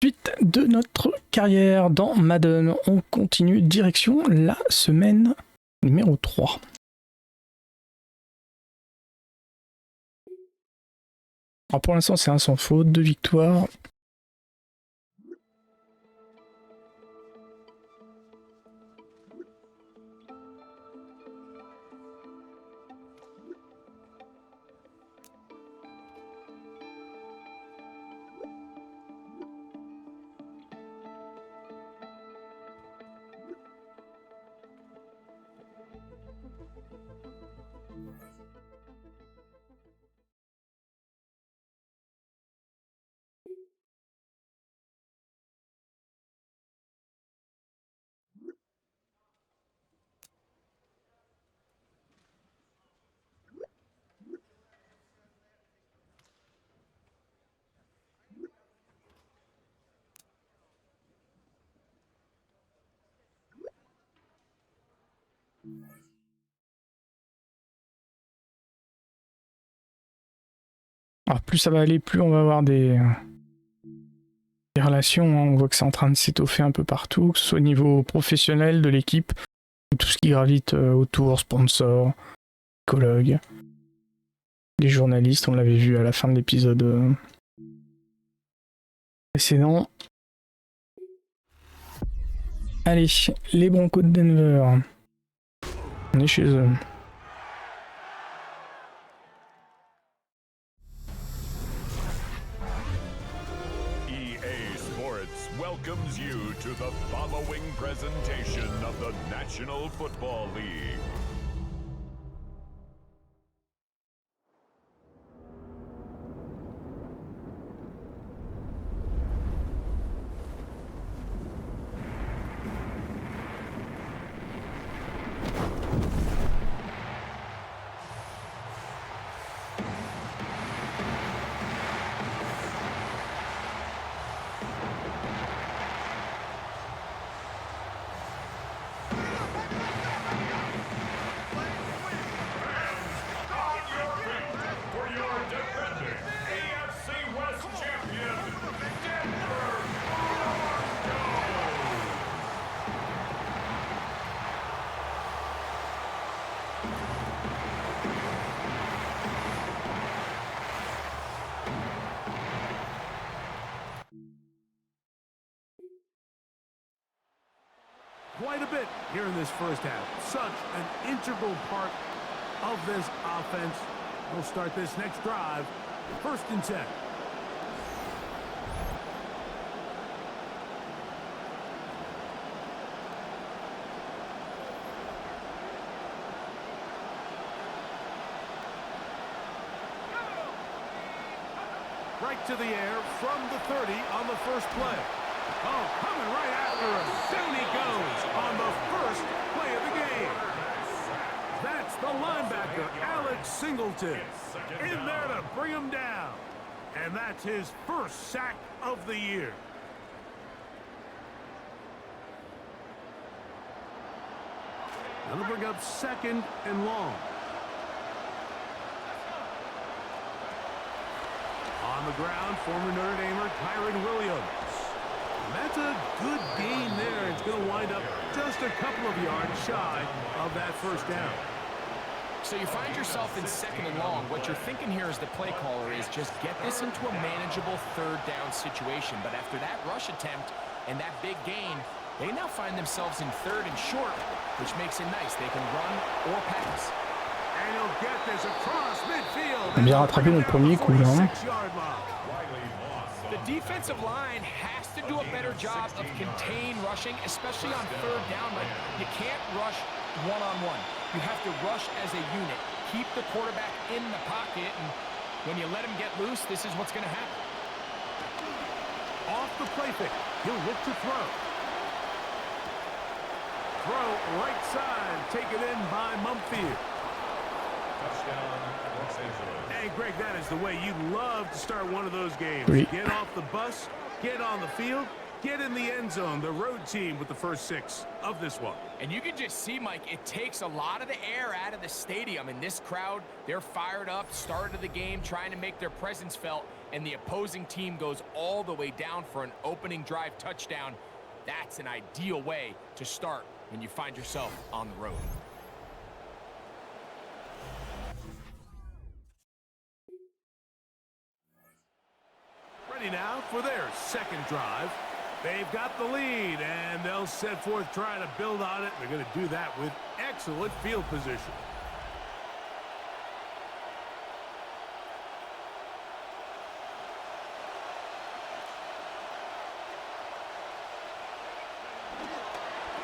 Suite de notre carrière dans Madden, on continue direction la semaine numéro 3. Alors pour l'instant c'est un sans faute, 2 victoires. Alors plus ça va aller, plus on va avoir des relations, hein. On voit que c'est en train de s'étoffer un peu partout, que ce soit au niveau professionnel de l'équipe, tout ce qui gravite autour, sponsors, psychologues, les journalistes, on l'avait vu à la fin de l'épisode précédent. Allez, les Broncos de Denver, on est chez eux. Welcomes you to the following presentation of the National Football League. Quite a bit here in this first half. Such an integral part of this offense. We'll start this next drive. 1st and 10. Right to the air from the 30 on the first play. Oh, coming right after him. Down he goes on the first play of the game. That's the linebacker, Alex Singleton, in there to bring him down. And that's his first sack of the year. That'll bring up 2nd and long. On the ground, former Notre Damer, Kyron Williams. That's a good gain there. It's going to wind up just a couple of yards shy of that first down. So you find yourself in 2nd and long. What you're thinking here as the play caller is just get this into a manageable 3rd down situation. But after that rush attempt and that big gain, they now find themselves in 3rd and short, which makes it nice. They can run or pass. And he'll get this across midfield. On a bien rattrapé notre premier coup là. The defensive line has to do a better job of contain rushing, especially on 3rd down. Like, you can't rush one-on-one. You have to rush as a unit. Keep the quarterback in the pocket, and when you let him get loose, this is what's going to happen. Off the play fake. He'll look to throw. Throw right side, taken in by Mumfield. Touchdown, Los Angeles. Hey, Greg, that is the way you love to start one of those games. Oui. Get off the bus, get on the field, get in the end zone. The road team with the first 6 of this one. And you can just see, Mike, it takes a lot of the air out of the stadium. And this crowd, they're fired up, start of the game, trying to make their presence felt. And the opposing team goes all the way down for an opening drive touchdown. That's an ideal way to start when you find yourself on the road. Ready now for their second drive. They've got the lead, and they'll set forth trying to build on it. They're going to do that with excellent field position.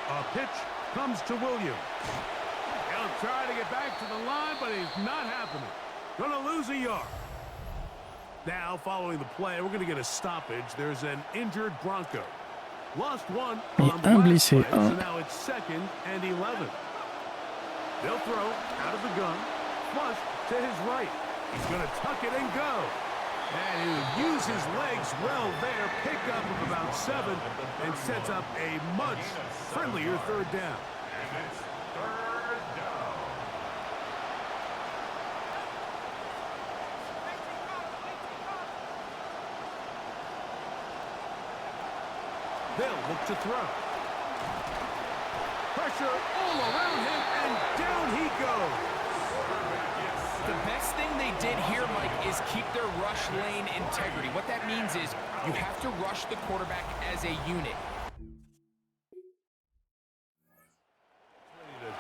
A pitch comes to Williams. He'll try to get back to the line, but he's not happening. Going to lose a yard. Now, following the play, we're going to get a stoppage. There's an injured Bronco. Lost one on the last play, so now it's 2nd and 11. They'll throw out of the gun, flush to his right. He's going to tuck it and go. And he'll use his legs well there, pick up of about 7, and sets up a much friendlier 3rd down. And it's 3rd down. They'll look to throw. Pressure all around him, and down he goes. The best thing they did here, Mike, is keep their rush lane integrity. What that means is you have to rush the quarterback as a unit.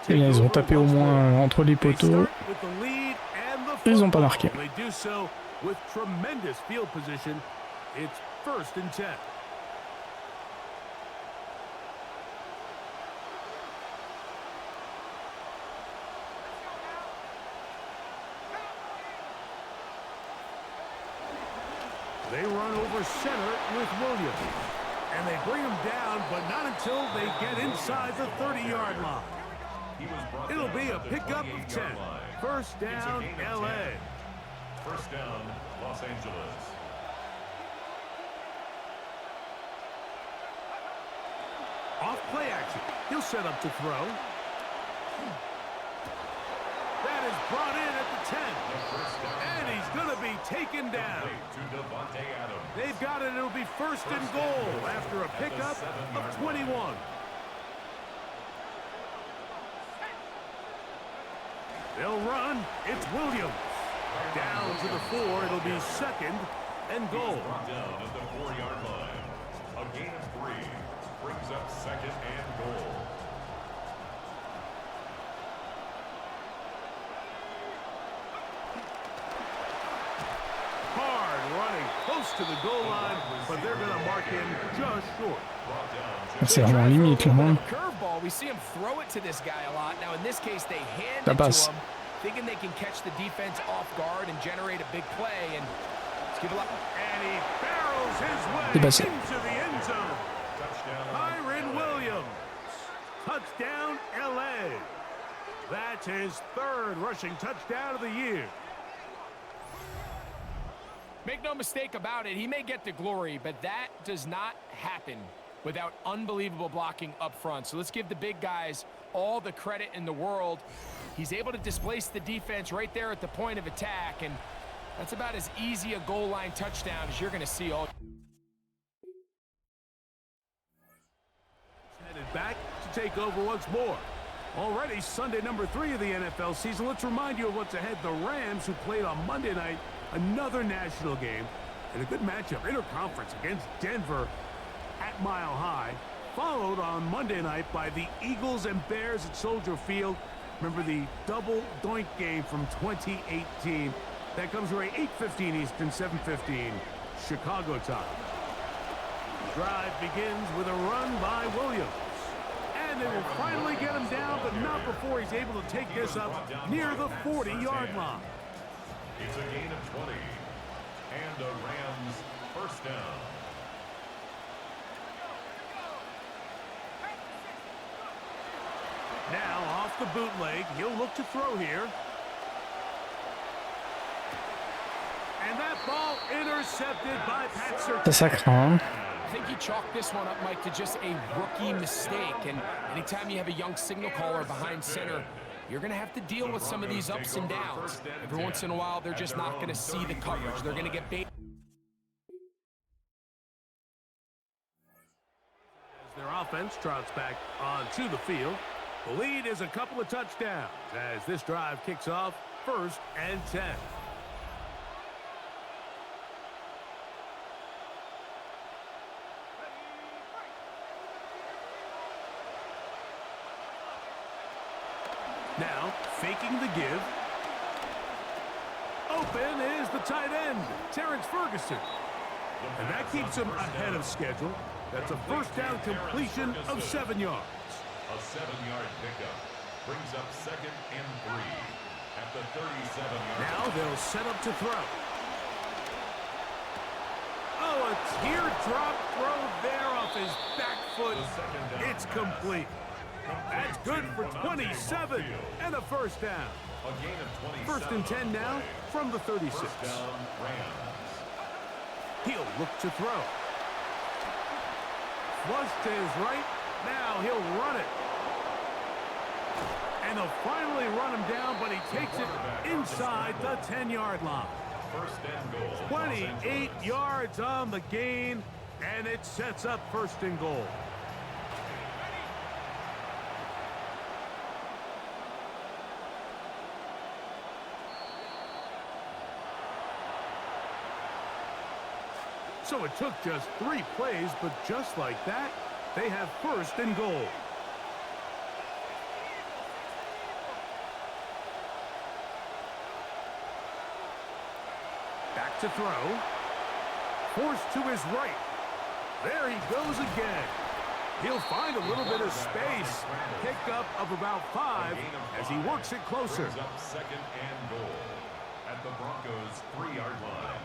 Et là, ils ont tapé au moins entre les poteaux. Ils n'ont pas marqué. They do so with tremendous field position. It's 1st and 10. They run over center with Williams. And they bring him down, but not until they get inside the 30-yard line. It'll be a pickup of 10. 1st down, L.A. 1st down, Los Angeles. Off play action. He'll set up to throw. That is brought in at the 10. And he's going to be taken down. They've got it. It'll be 1st and goal after a pickup of 21. They'll run. It's Williams. Down to the 4. It'll be 2nd and goal. Down at the 4-yard line. A gain of 3 brings up 2nd and goal. Close to the goal line, but they're going to mark him just short. C'est vraiment limite, là. Curveball, we see him throw it to this guy a lot. Now in this case, they hand it to him, thinking they can catch the defense off guard and generate a big play. And let's give a lot. And he barrels his way into the end zone. Kyren Williams, touchdown, LA. That's his 3rd rushing touchdown of the year. Make no mistake about it, he may get the glory, but that does not happen without unbelievable blocking up front. So let's give the big guys all the credit in the world. He's able to displace the defense right there at the point of attack, and that's about as easy a goal line touchdown as you're going to see all. Headed back to take over once more. Already Sunday number 3 of the NFL season. Let's remind you of what's ahead. The Rams, who played on Monday night, another national game, and a good matchup, interconference against Denver at Mile High, followed on Monday night by the Eagles and Bears at Soldier Field. Remember the double doink game from 2018. That comes right 8:15 Eastern, 7:15 Chicago time. The drive begins with a run by Williams. And they will finally get him down, but not before he's able to take this up near the 40-yard line. It's a gain of 20. And a Rams 1st down. Now off the bootleg, he'll look to throw here. And that ball intercepted by Pat Surtain. Ça craint. I think he chalked this one up, Mike, to just a rookie mistake. And anytime you have a young signal caller behind center, you're going to have to deal with some of these ups and downs. Every once in a while, they're just not going to see the coverage. They're going to get bait. As their offense trots back onto the field, the lead is a couple of touchdowns as this drive kicks off 1st and 10. Now, faking the give. Open is the tight end, Terrence Ferguson. And that keeps him ahead of schedule. That's a first down completion of 7 yards. A 7-yard pickup brings up 2nd and 3 at the 37-yard. Now they'll set up to throw. Oh, a teardrop throw there off his back foot. It's complete. That's good for 27 and a first down. A gain of 27. 1st and 10 now from the 36. First down, Rams. He'll look to throw. Flush to his right. Now he'll run it. And they'll finally run him down, but he takes it inside the 10-yard line. First and goal. 28 yards on the gain, and it sets up 1st and goal. So it took just 3 plays, but just like that, they have 1st and goal. Back to throw. Forced to his right. There he goes again. He'll find a little bit of space. Pickup of about 5 as he works it closer. Brings up 2nd and goal at the Broncos' 3-yard line.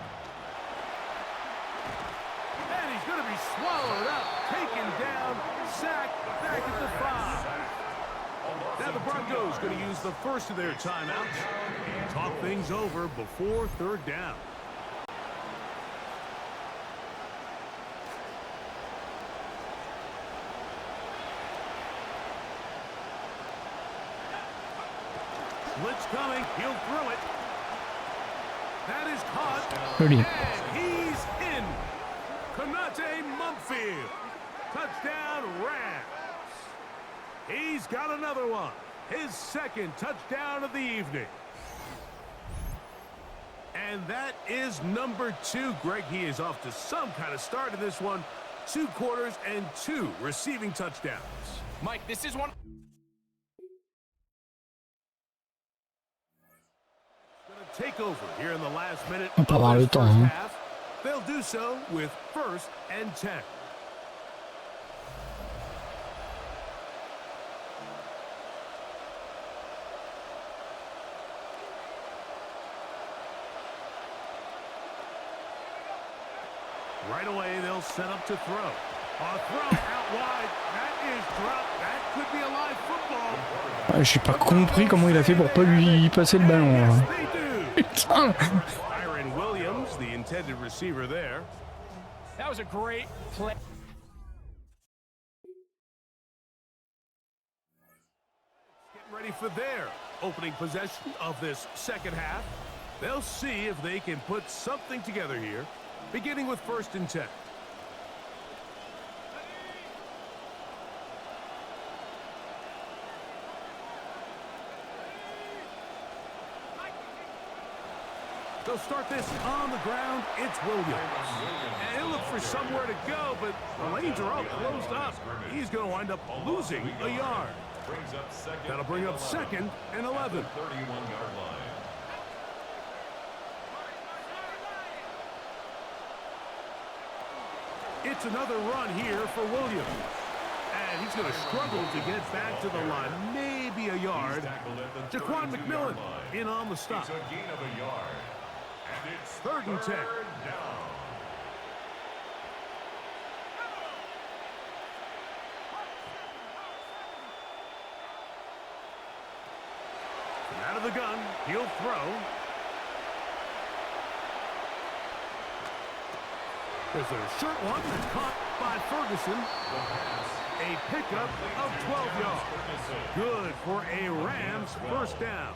And he's going to be swallowed up, taken down, sacked, back at the 5. Now the Broncos going to use the first of their timeouts. Talk things over before 3rd down. Blitz coming, he'll throw it. That is caught, Joli. and he's in. Konate Mumpfield. Touchdown, Rams. He's got another one. His 2nd touchdown of the evening. And that is number 2. Greg, he is off to some kind of start in this one. 2 quarters and 2 receiving touchdowns. Mike, this is one. Gonna take over here in the last minute On of peut avoir this le temps, first hein. half. They'll do so with 1st and 10. Right away, they'll set up to throw. A throw out wide. That is dropped. That could be a live football. J'ai pas compris comment il a fait pour pas lui passer le ballon. Yes, Là. they do. Putain. Byron Williams, the intended receiver there. That was a great play. Getting ready for their opening possession of this 2nd half. They'll see if they can put something together here, beginning with 1st and 10. They'll start this on the ground. It's Williams. And he'll look for somewhere to go, but the lanes are all closed up. He's going to wind up losing a yard. That'll bring up 2nd and 11. 31-yard line. It's another run here for Williams. And he's going to struggle to get back to the line. Maybe a yard. Jaquan McMillan in on the stop. It's a gain of a yard. And it's 3rd and 10. down. And out of the gun, he'll throw. There's a short one that's caught. by Ferguson. A pickup of 12 yards. Good for a Rams first down.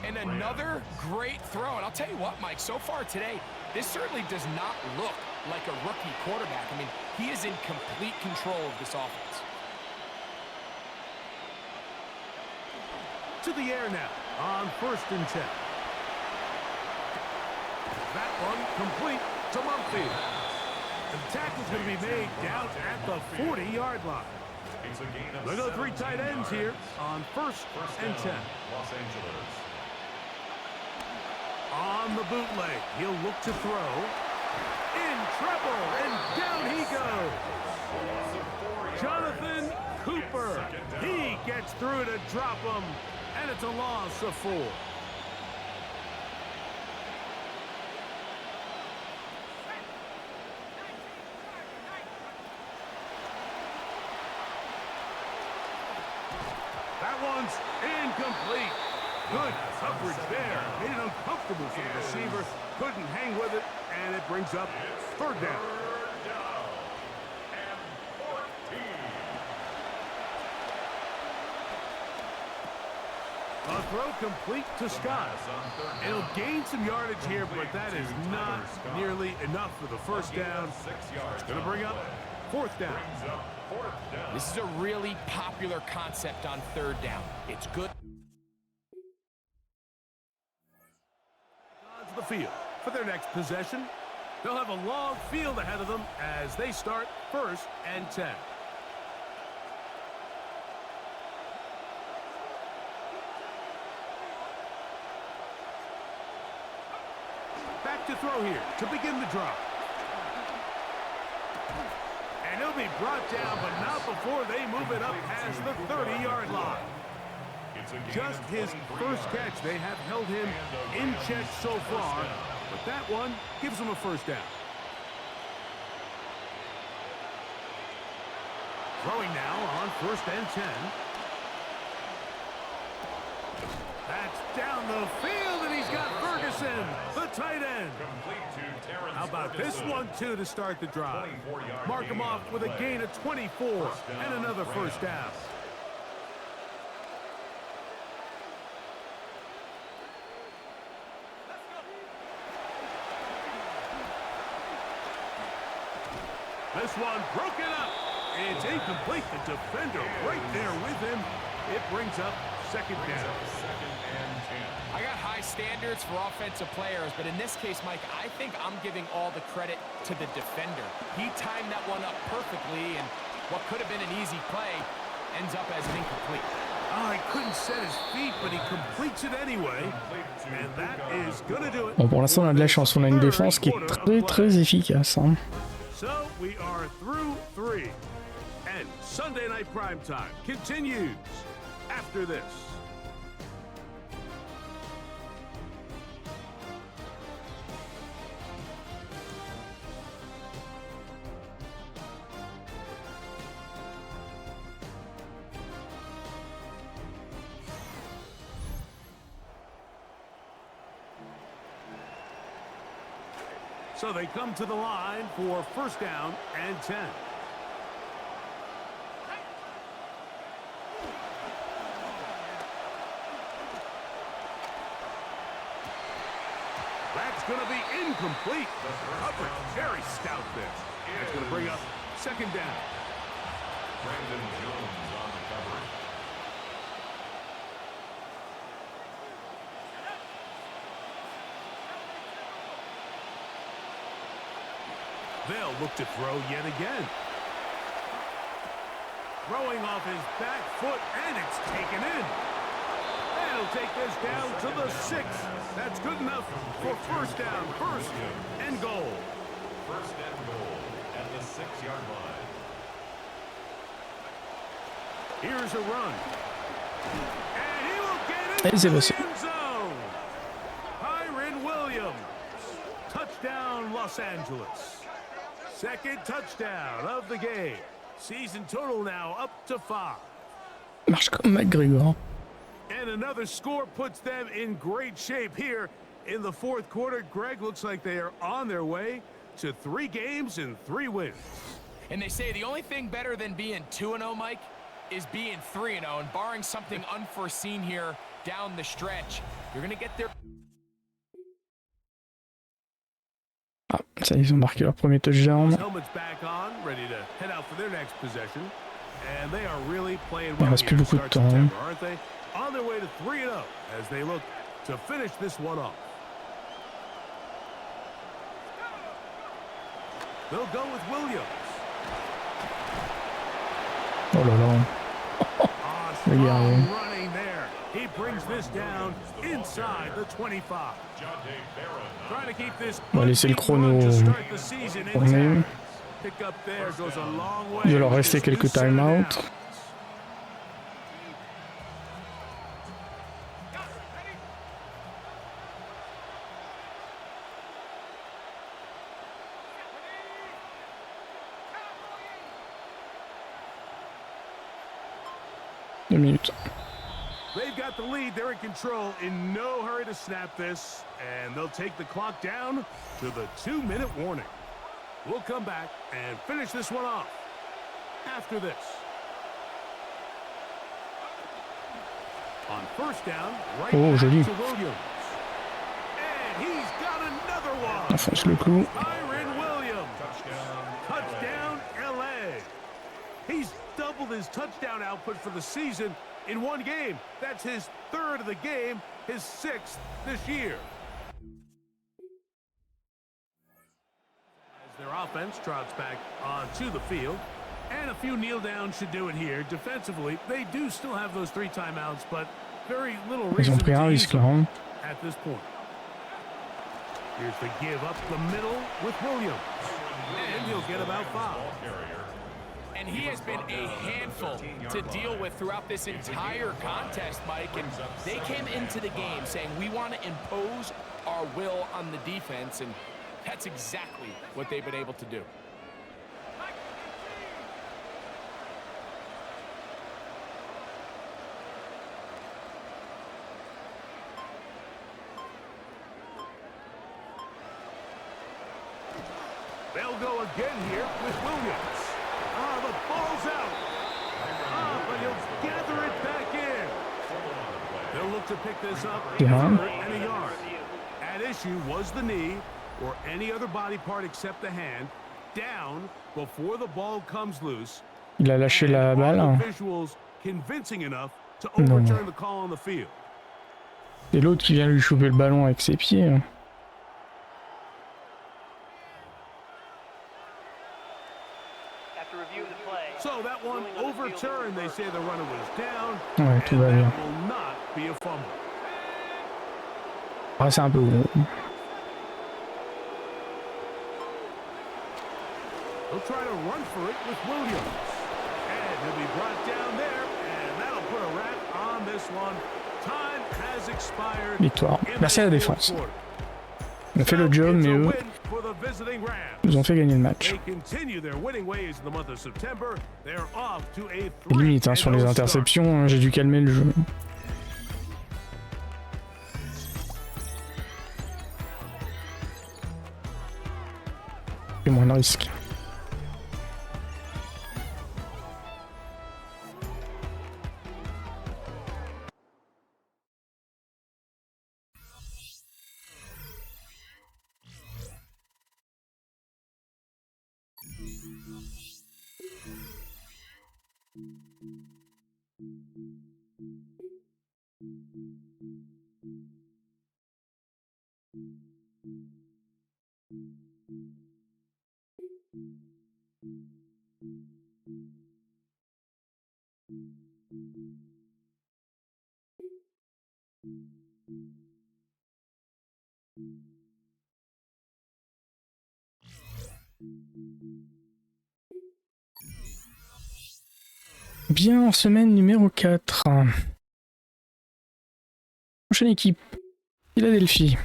And another great throw. And I'll tell you what, Mike, so far today, this certainly does not look like a rookie quarterback. I mean, he is in complete control of this offense. To the air now on 1st and 10. That one complete to Mumfield. The tackle's going to be made down at the 40-yard line. They go 3 tight ends here on 1st and 10. On the bootleg, he'll look to throw. In trouble, and down he goes. Jonathan Cooper. He gets through to drop him, and it's a loss of 4. That one's incomplete. Good coverage there. Made it uncomfortable for the receiver. Couldn't hang with it, and it brings up 3rd down. A throw complete to Scott. It'll gain some yardage here, but that is not nearly enough for the first down. It's going to bring up 4th down. This is a really popular concept on 3rd down. It's good. Onto the field for their next possession. They'll have a long field ahead of them as they start 1st and 10. Back to throw here to begin the drive. And he'll be brought down, but not before they move it up past the 30-yard line. Just his first catch. They have held him in check so far, but that one gives him a first down. Throwing now on 1st and 10. That's down the field, and he's got Ferguson, the tight end. How about this one, too, to start the drive? Mark him off with a gain of 24 and another first down. This one broken up. It's incomplete. The defender right there with him. It brings up 2nd down. I got high standards for offensive players, but in this case, Mike, I think I'm giving all the credit to the defender. He timed that one up perfectly, and what could have been an easy play ends up as an incomplete. Oh, he couldn't set his feet, but he completes it anyway. And that is gonna do it. Bon, pour l'instant, on a de la chance. On a une défense qui est très très efficace. Hein. So we are through 3. And Sunday Night Primetime continues after this. So they come to the line for 1st down and 10. That's going to be incomplete. Coverage very stout there. That's going to bring up 2nd down. Brandon Jones on the coverage. They'll look to throw yet again. Throwing off his back foot, and it's taken in. And he'll take this down to the 6. That's good enough for 1st down, 1st and goal. 1st and goal at the 6-yard line. Here's a run. And he will get into the end zone. Kyren Williams. Touchdown, Los Angeles. 2nd touchdown of the game. Season total now up to 5. Marche comme McGregor. And another score puts them in great shape here in the 4th quarter. Greg, looks like they are on their way to 3 games and 3 wins. And they say the only thing better than being 2-0, Mike, is being 3-0. And barring something unforeseen here down the stretch, you're going to get there. Ah, ça, ils ont marqué leur premier touchdown. Helmets back on, ready to head out for their next possession. And they are really playing Il well reste plus here to beaucoup de start temps. September, aren't they? On their way to 3-0 as they look to finish this one off. They'll go with Williams. Oh là là. Le guerrier. Running there. He brings this down inside the 25. Trying to keep this On va laisser le chrono tourner. Pick up there goes a long way. Il va leur rester quelques time-out. Deux minutes. They've got the lead. They're in control. In no hurry to snap this. And they'll take the clock down to the 2-minute warning. We'll come back and finish this one off after this. On first down, right back joli. to Williams. And he's got another one. Enfonce le clou. Kyren Williams. Touchdown, LA. He's doubled his touchdown output for the season in one game. That's his 3rd of the game, his 6th this year. As their offense trots back onto the field, and a few kneel downs should do it here. Defensively, they do still have those 3 timeouts, but very little Ils reason ont pris un to use risque là. Hein. at this point. Here's the give up the middle with Williams, and he'll get about 5. And he has been a handful to deal with throughout this entire contest, Mike. And they came into the game saying, we want to impose our will on the defense, and that's exactly what they've been able to do. They'll go again here with Williams. The ball's out. But he'll gather it back in. They'll look to pick this up Yeah. and a yard. At issue was the knee or any other body part except the hand down before the ball comes loose. Il a lâché la And balle. are the Hein. visuals convincing enough to Non. overturn the call on the field. C'est l'autre qui vient lui choper le ballon avec ses pieds. Hein. So that one overturned. They say the runner was down. Ouais, tout va And bien. that will not be a fumble. Ah, c'est un peu gros. He'll try to run for it with Williams. And he'll be brought down there, and that'll put a wrap on this one. Time has expired. Victoire. in Merci à la the défense. fourth quarter. On a fait le job, It's a mais eux win for the visiting Rams. nous ont fait gagner le match. They continue their winning ways in the month of September. They're off to a Limite, hein, sur les 3-0 start. interceptions, hein, j'ai dû calmer le jeu. Et moins de risques. Bien, semaine numéro 4. Prochaine équipe, Philadelphie.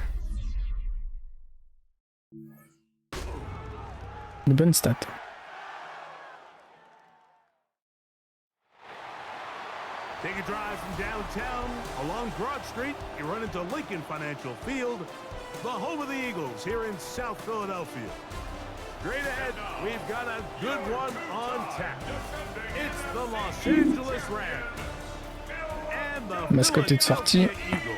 De bonnes stats. Take a drive from downtown along Broad Street. You run into Lincoln Financial Field, the home of the Eagles here in South Philadelphia. Straight ahead, we've got a good one on tap. It's the Los Angeles Rams and the Mascotte est sortie. Philadelphia Eagles.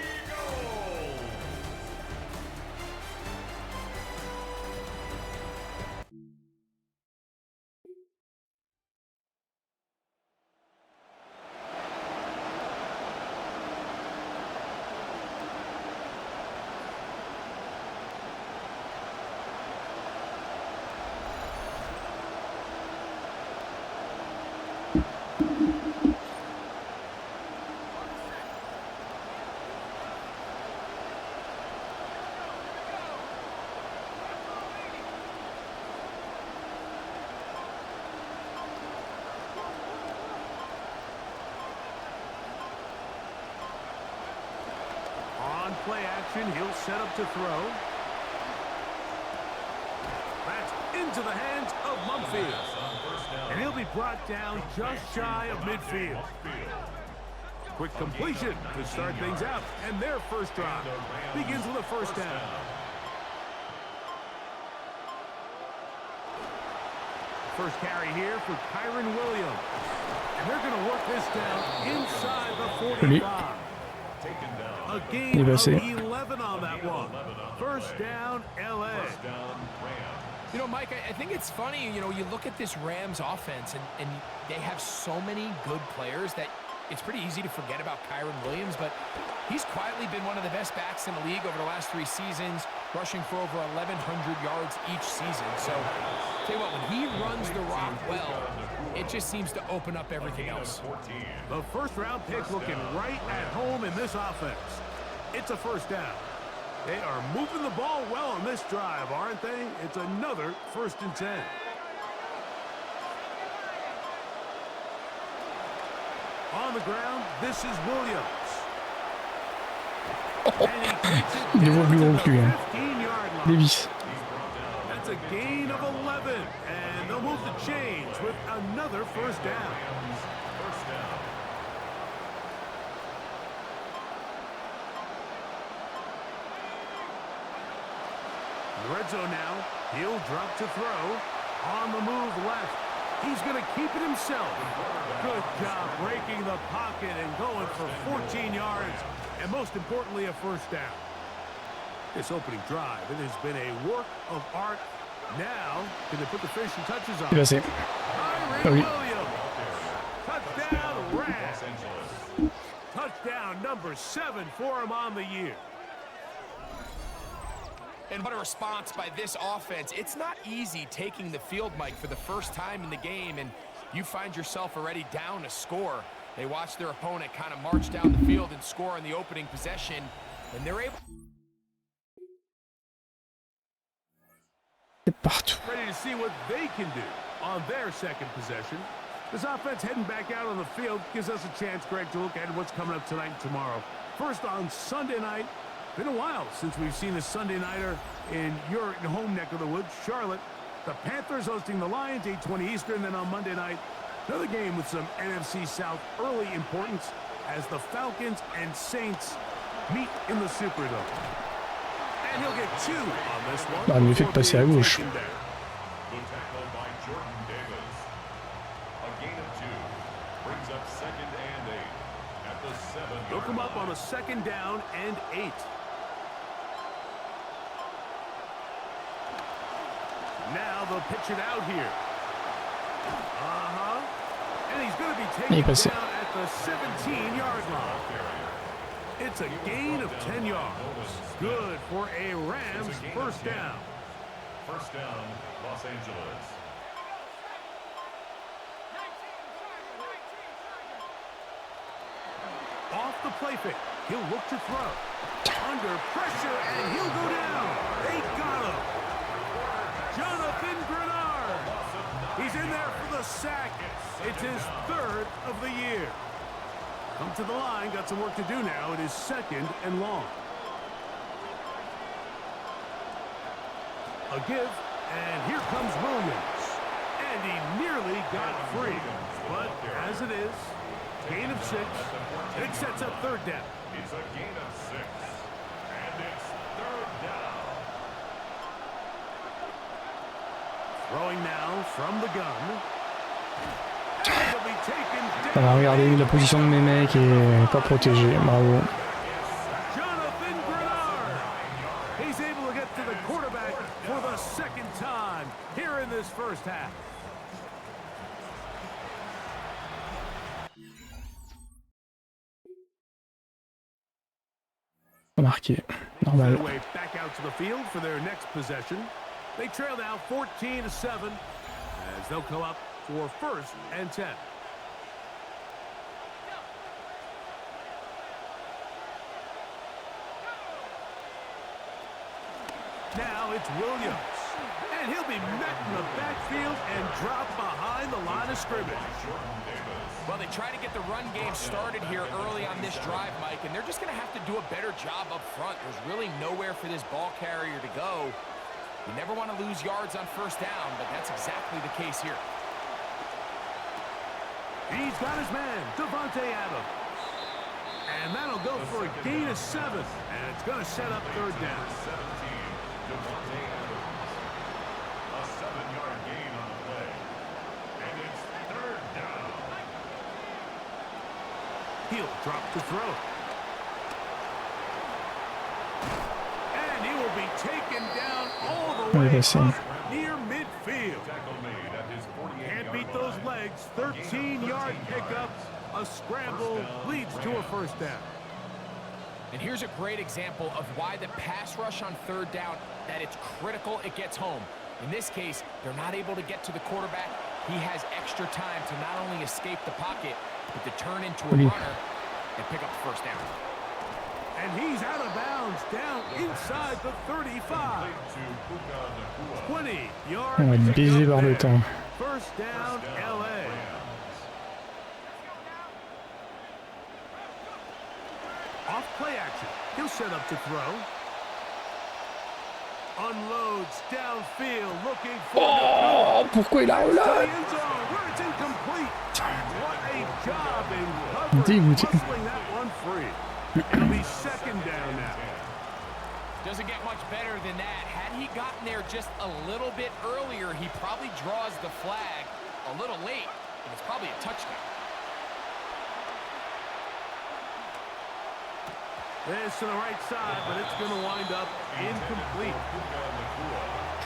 On play action, he'll set up to throw. That's into the hands of Mumfield. And he'll be brought down just shy of midfield. Quick completion to start things out. And their first drive begins with a first down. First carry here for Kyron Williams. And they're going to work this down inside the 45. A gain of 11 on that one. First down, LA. You know, Mike, I think it's funny, you know, you look at this Rams offense, and they have so many good players that it's pretty easy to forget about Kyron Williams, but he's quietly been one of the best backs in the league over the last 3 seasons, rushing for over 1,100 yards each season. So, tell you what, when he runs the rock well, it just seems to open up everything else. The first-round pick looking right at home in this offense. It's a first down. They are moving the ball well on this drive, aren't they? It's another 1st and 10. On the ground, this is Williams. And he takes it down to the 15-yard line. Davis. That's a gain of 11, and they'll move the chains with another first down. The red zone now. He'll drop to throw. On the move left. He's going to keep it himself. Good job breaking the pocket and going for 14 yards, and most importantly, a first down. This opening drive, it has been a work of art. Now, can they put the finishing touches on? Il va c'est. Williams. Touchdown, Rams. Touchdown number 7 for him on the year. And what a response by this offense. It's not easy taking the field, Mike, for the first time in the game, and you find yourself already down a score. They watch their opponent kind of march down the field and score in the opening possession, and they're able... Ready to see what they can do on their second possession. This offense heading back out on the field gives us a chance, Greg, to look at what's coming up tonight and tomorrow. First on Sunday night. Been a while since we've seen a Sunday nighter in your home neck of the woods, Charlotte. The Panthers hosting the Lions, 8:20 Eastern. Then on Monday night, another game with some NFC South early importance as the Falcons and Saints meet in the Superdome. And he'll get 2 on this one. Ah, il me fait passer à gauche. Look him up on a 2nd down and 8. Now they'll pitch it out here. And he's going to be taken down at the 17-yard line. It's a gain of 10 yards. Good for a Rams first down. First down, Los Angeles. Off the play fake. He'll look to throw. Under pressure, and he'll go down. They got him. Jonathan Grenard. He's in there for the sack. It's his 3rd of the year. Come to the line. Got some work to do now. It is 2nd and long. A give, and here comes Williams. And he nearly got free. But as it is, gain of 6. And it sets up 3rd down. It's a gain of 6. And it's 3rd down. Throwing now from the gun. Voilà, regardez, la position de mes mecs est pas protégée. Bravo. Jonathan Bernard. He's able to get to the quarterback for the second time here in this first half. Marqué, normal. Back out to the field for their next possession. They trail now 14-7 as they'll come up for 1st and 10. Now it's Williams, and he'll be met in the backfield and dropped behind the line of scrimmage. Well, they try to get the run game started here early on this drive, Mike, and they're just going to have to do a better job up front. There's really nowhere for this ball carrier to go. You never want to lose yards on 1st down, but that's exactly the case here. He's got his man, Devontae Adams. And that'll go for a gain of 7, and it's going to set up 3rd down. Devontae Adams. A 7-yard gain on the play. And it's 3rd down. He'll drop to throw. And he will be taken down all the way up near midfield. Can't beat those legs. 13-yard pickup. A scramble leads to a 1st down. And here's a great example of why the pass rush on 3rd down, that it's critical it gets home. In this case, they're not able to get to the quarterback. He has extra time to not only escape the pocket, but to turn into a runner and pick up the 1st down. And he's out of bounds, down inside the 35. 20-yard On va être baisé par le temps. 1st down, LA. Off play action. He'll set up to throw. Unloads downfield, looking for... Oh, pourquoi il a relâché? Where it's incomplete. What a job in Dégoûté. hustling that one free. It'll be 2nd down now. Doesn't get much better than that. Had he gotten there just a little bit earlier, he probably draws the flag a little late, and it's probably a touchdown. This to the right side, but it's going to wind up incomplete.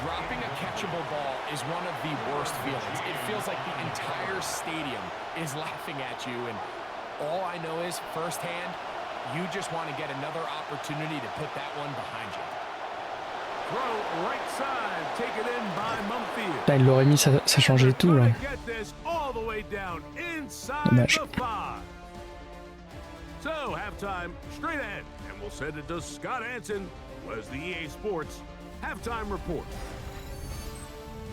Dropping a catchable ball is one of the worst feelings. It feels like the entire stadium is laughing at you, and all I know is, firsthand, you just want to get another opportunity to put that one behind you. Throw right side, taken in by Mumfield. Là, il l'aurait mis, ça changeait tout, là. Dommage. So, halftime, straight ahead, and we'll send it to Scott Hansen, who has the EA Sports Halftime Report.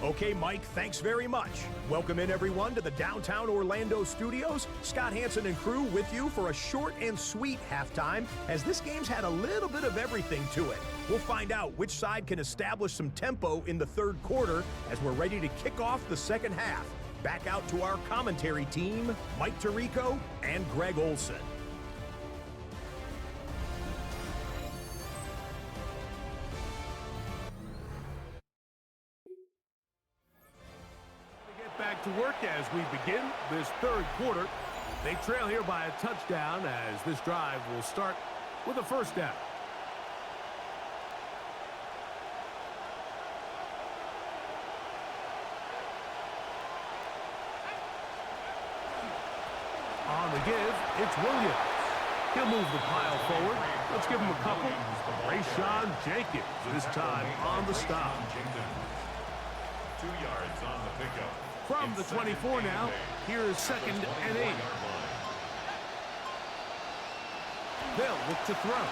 Okay, Mike, thanks very much. Welcome in, everyone, to the downtown Orlando studios. Scott Hansen and crew with you for a short and sweet halftime, as this game's had a little bit of everything to it. We'll find out which side can establish some tempo in the 3rd quarter as we're ready to kick off the 2nd half. Back out to our commentary team, Mike Tirico and Greg Olson. Back to work as we begin this 3rd quarter. They trail here by a touchdown as this drive will start with a 1st down. On the give, it's Williams. He'll move the pile forward. Let's give him a couple. Rayshawn Jenkins, this time on the stop. 2 yards on the pickup. From the 24 now, here's 2nd and 8. They'll look to throw.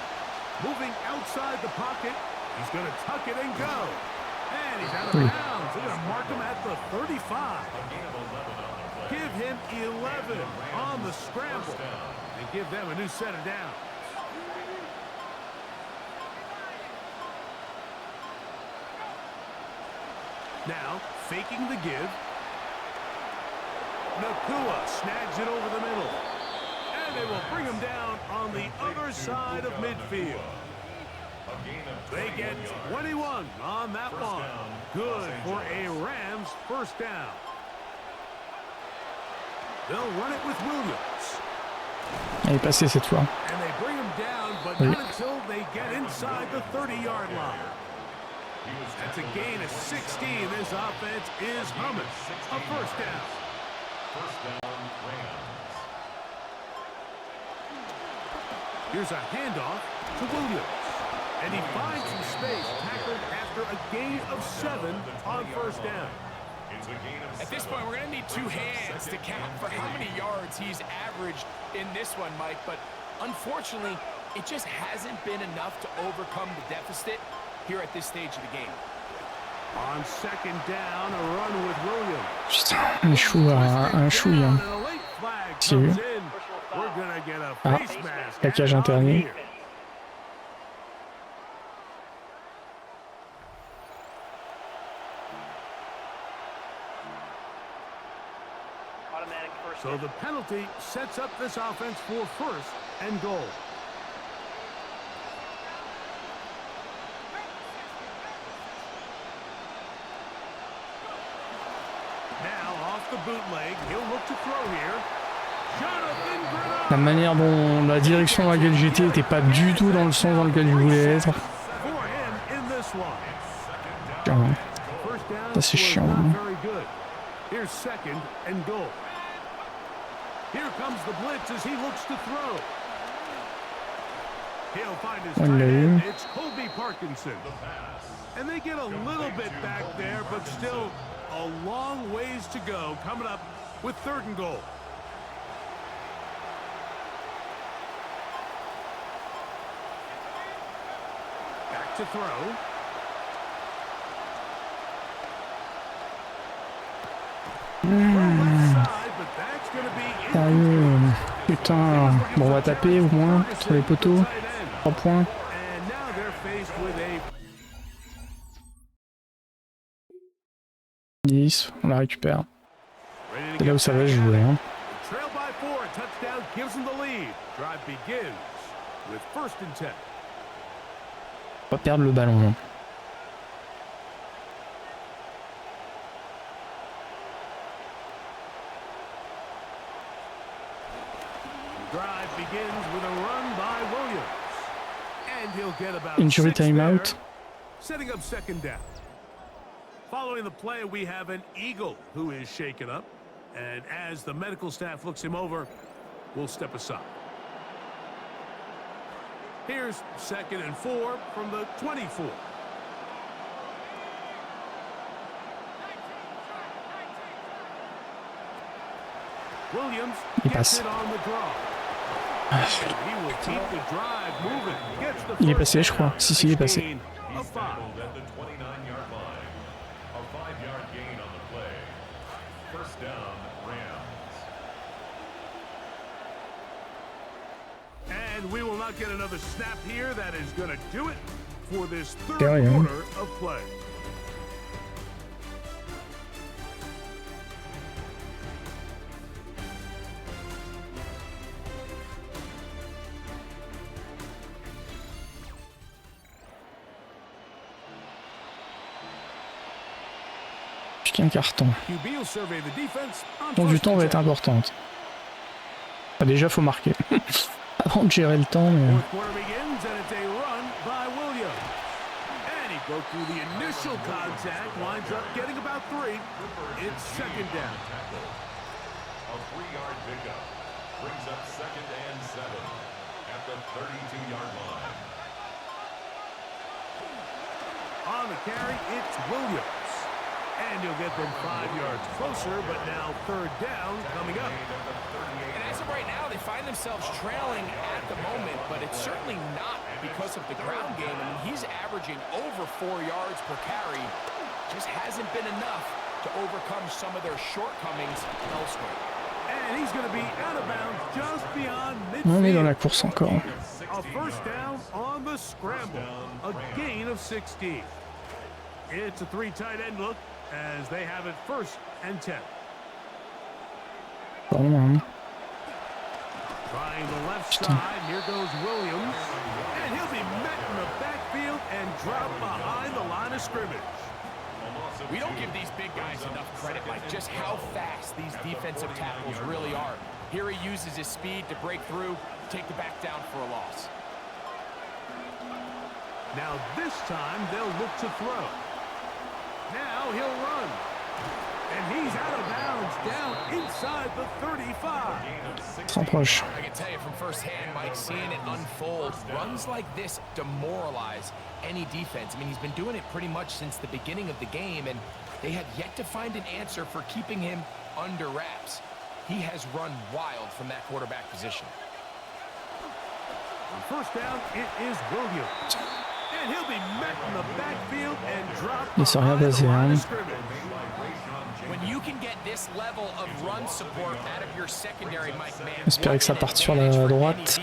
Moving outside the pocket, he's going to tuck it and go. And he's out of bounds. They're going to mark him at the 35. Give him 11 on the scramble and give them a new set of downs. Now, faking the give. Nakua snags it over the middle. And they will bring him down on the other side of midfield. They get 21 on that one. Good for a Rams first down. They'll run it with Williams. Elle est passée cette fois. And they bring him down, but Oui. not until they get inside the 30-yard line. That's a gain of 16. This offense is humming. A first down. Here's a handoff to Williams. And he finds some space, tackled after a gain of 7 on first down. At this point, we're going to need two hands to count for how many yards he's averaged in this one, Mike. But unfortunately, it just hasn't been enough to overcome the deficit here at this stage of the game. On second down, a run with Williams. Putain, un chou à un chouille. Hein. And a late flag C'est comes eux. in. We're gonna get a Ah, face mask plaquage added on interdit. here. So the penalty sets up this offense for first and goal. Now off the bootleg, he'll look to throw here. Jonathan Grenard La manière dont la direction dans laquelle j'étais n'était pas du tout dans le sens dans lequel je voulais être. for him in this one. Putain, First down ça c'est was chiant. not very good. Here's second and goal. Here comes the blitz as he looks to throw. He'll find his On tight l'a end. eu. It's Colby Parkinson. And they get a little bit back there, but still a long ways to go coming up with third and goal. Back to throw. Side, but that's going to be Sérieux. Putain. Bon, on va taper au moins sur les poteaux. 3 points. And now they're faced with a 10. On la récupère. ready to C'est là get où ça va back se at jouer. it. Hein. Trail by 4, a touchdown gives them the lead. Drive begins with first and 10. Pas perdre le ballon. Hein. Drive begins with a run by Williams. And he'll get about Injury 6 there, timeout. setting up second down. Following the play, we have an Eagle who is shaken up. And as the medical staff looks him over, we'll step aside. Here's second and 4 from the 24. Williams Il gets passe. it on the draw. He will keep the drive moving. Gets the Il est first passé, je crois. down. Si, il est passé. Gain of 5. At the 29-yard line. A 5-yard gain on the play. First down, Rams. And we will not get another snap here. That is going to do it for this third Derrière. quarter of play. Plus qu'un carton. QB will survey the defense on Le temps du first temps and va être 10. importante. Ah, déjà, faut marquer. Avant de gérer le temps, mais... Fourth quarter begins, and it's a run by Williams. And he broke through the initial contact, winds up getting about 3. It's second down. A 3-yard pickup. Brings up second and 7 at the 32-yard line. On the carry, it's Williams. And he'll get them 5 yards closer, but now third down coming up. And as of right now, they find themselves trailing at the moment, but it's certainly not because of the ground game. I mean, he's averaging over 4 yards per carry. Just hasn't been enough to overcome some of their shortcomings elsewhere. And he's going to be out of bounds just beyond On est dans la midfield. course encore. A first down on the scramble. A gain of 16. It's a 3 tight end look as they have it first and 10. Bon, hein. Trying the left side. Here goes Williams. And he'll be met in the backfield and dropped behind the line of scrimmage. We don't give these big guys enough credit, like just how fast these defensive tackles really are. Here he uses his speed to break through, take the back down for a loss. Now this time they'll look to throw. Now he'll run. And he's out of bounds down inside the 35. Trop proche. I can tell you from firsthand, Mike, seeing it unfold, runs like this demoralize any defense. I mean, he's been doing it pretty much since the beginning of the game, and they have yet to find an answer for keeping him under wraps. He has run wild from that quarterback position. On first down, it is Williams. And he'll be met in the backfield and dropped behind the line of scrimmage. When you can get this level of run support out of your secondary, Mike, man, J'espérais que ça parte sur la droite.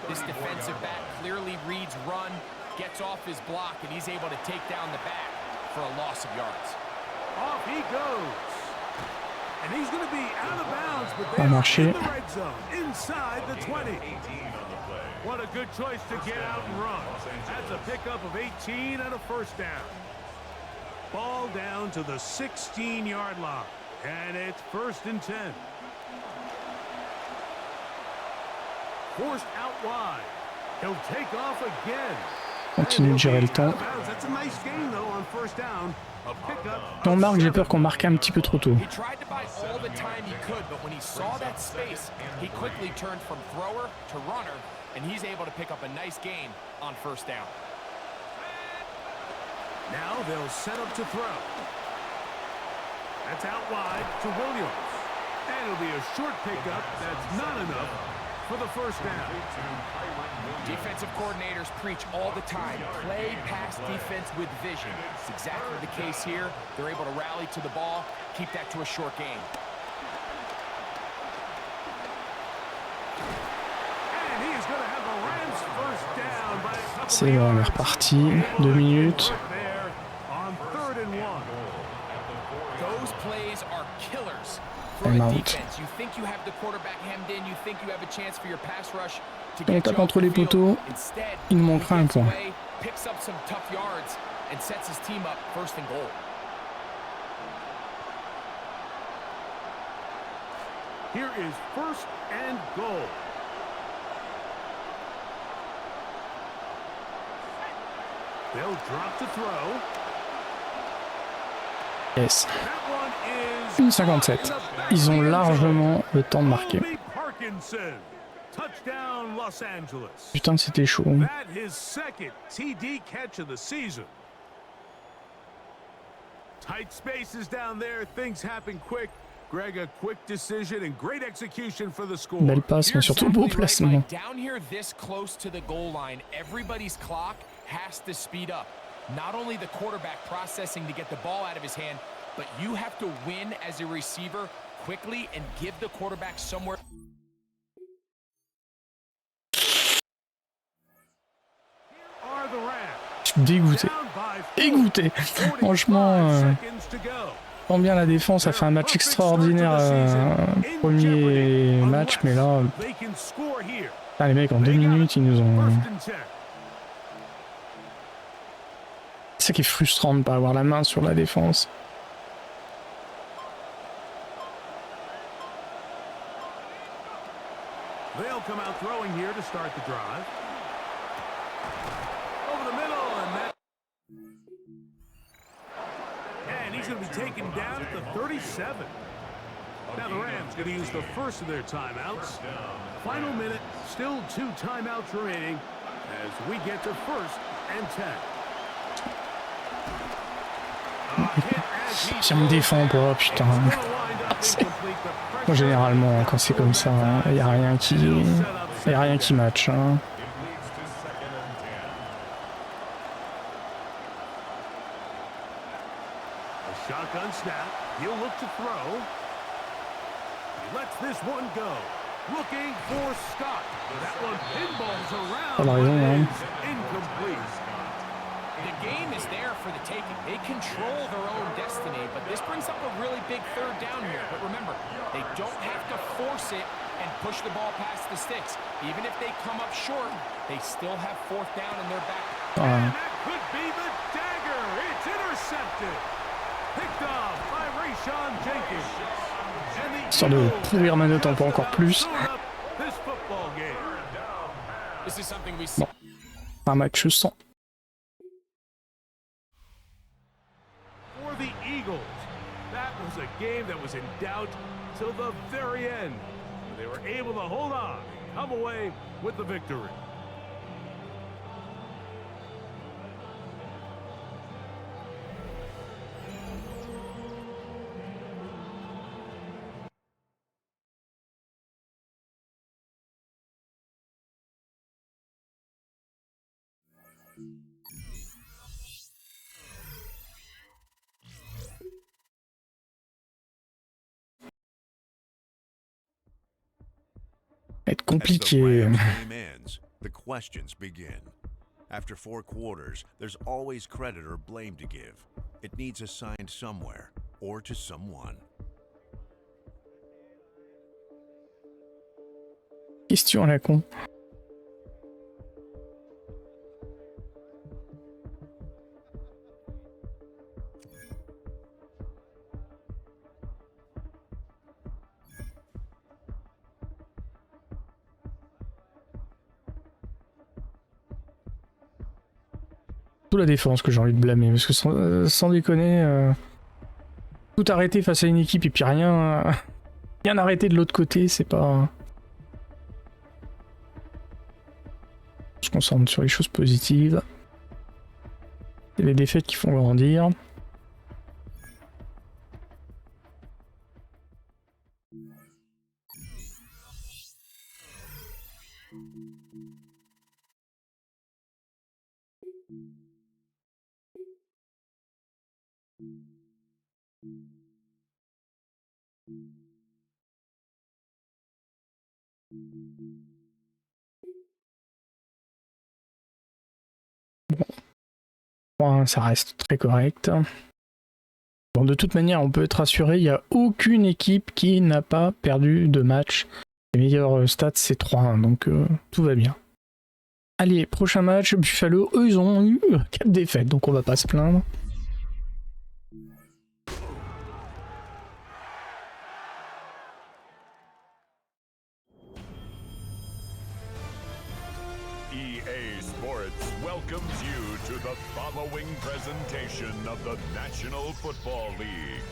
This defensive back clearly reads run, gets off his block, and he's able to take down the back for a loss of yards. Off he goes. And he's going to be out of bounds, but they Pas are marché. in the red zone, inside the 20. What a good choice to get out and run. That's a pickup of 18 and a first down. Ball down to the 16-yard line, and it's 1st and 10. Forced out wide. He'll take off again. Continue de gérer le temps. That's a nice gain, though, on first down. A pickup. On marque, j'ai peur qu'on marque un petit peu trop tôt. He tried to buy all the time he could, but when he saw that space, he quickly turned from thrower to runner, and he's able to pick up a nice gain on first down. Now they'll set up to throw. That's out wide to Williams. And it'll be a short pickup. That's not enough for the first down. Defensive coordinators preach all the time, play pass defense with vision. It's exactly the case here. They're able to rally to the ball, keep that to a short gain. And he is going to have the Rams first down by a couple C'est bon, on est reparti. 2 minutes. there on 3rd and 1. Those plays are killers for Time a out. defense. You think you have the quarterback hemmed in, you think you have a chance for your pass rush to On get tape you off entre the les field. poteaux. Instead, Il nous he manquera un gets point. away, picks up some tough yards, and sets his team up 1st and goal. Here is 1st and goal. They'll drop to throw. Yes. That one is 1,57. Ils ont largement le temps de marquer. Colby Parkinson. Touchdown Los Angeles. Putain, c'était chaud. That his 2nd TD catch of the season. Tight spaces down there, things happen quick. Greg, a quick decision and great execution for the score. Belle passe, mais surtout beau placement. Down here this close to the goal line, everybody's clock has to speed up. Not only the quarterback processing to get the ball out of his hand, but you have to win as a receiver quickly and give the quarterback somewhere. Are the Rams. Je suis dégoûté. Down by 4. Dégoûté. Franchement, 45 seconds to go. tant bien la défense a fait un match extraordinaire premier match, mais là, They can score here. les mecs en 2 minutes, ils nous ont... 1st and 10. C'est ça qui est frustrant de ne pas avoir la main sur la défense. They'll come out throwing here to start the drive. Over the middle, and he's going to be taken down at the 37. Now the Rams going to use the first of their timeouts. Final minute, still 2 timeouts remaining as we get to 1st and 10. Si on me défend pas, putain. Moi, généralement, quand c'est comme ça, il n'y a rien qui match. Hein. Shotgun snap. He'll look to throw. He lets this one go. Looking for Scott. That one pinballs around. Pas raison, hein. Incomplete. The game is there for the taking. They control their own destiny, but this brings up a really big 3rd down here. But remember, they don't have to force it and push the ball past the sticks. Even if they come up short, they still have fourth down in their back. And that could be the dagger. It's intercepted. Picked off by Rayshon Jenkins. And the Histoire de pourrir ma note encore plus. this football game. This is something we see. Bon. Un match sans. For the Eagles, that was a game that was in doubt till the very end. They were able to hold on, come away with the victory. Être As the compliqué. Rams game ends, the questions begin. After 4 quarters, there's always credit or blame to give. It needs assigned somewhere or to someone. Question à la con. Tout la défense que j'ai envie de blâmer, parce que sans déconner, tout arrêter face à une équipe et puis rien arrêter de l'autre côté, c'est pas... On se concentre sur les choses positives. C'est les défaites qui font grandir. Bon, ça reste très correct. Bon, de toute manière, on peut être rassuré, il n'y a aucune équipe qui n'a pas perdu de match. Les meilleurs stats, c'est 3-1, donc tout va bien. Allez, prochain match, Buffalo, eux, ils ont eu 4 défaites, donc on va pas se plaindre. EA Sports welcomes you to the following presentation of the National Football League.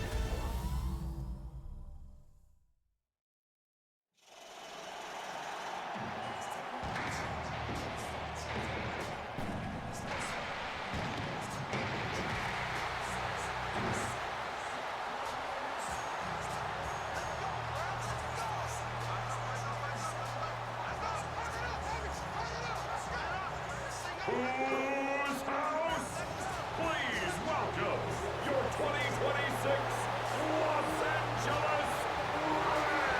Whose house? Please welcome your 2026 Los Angeles Rams!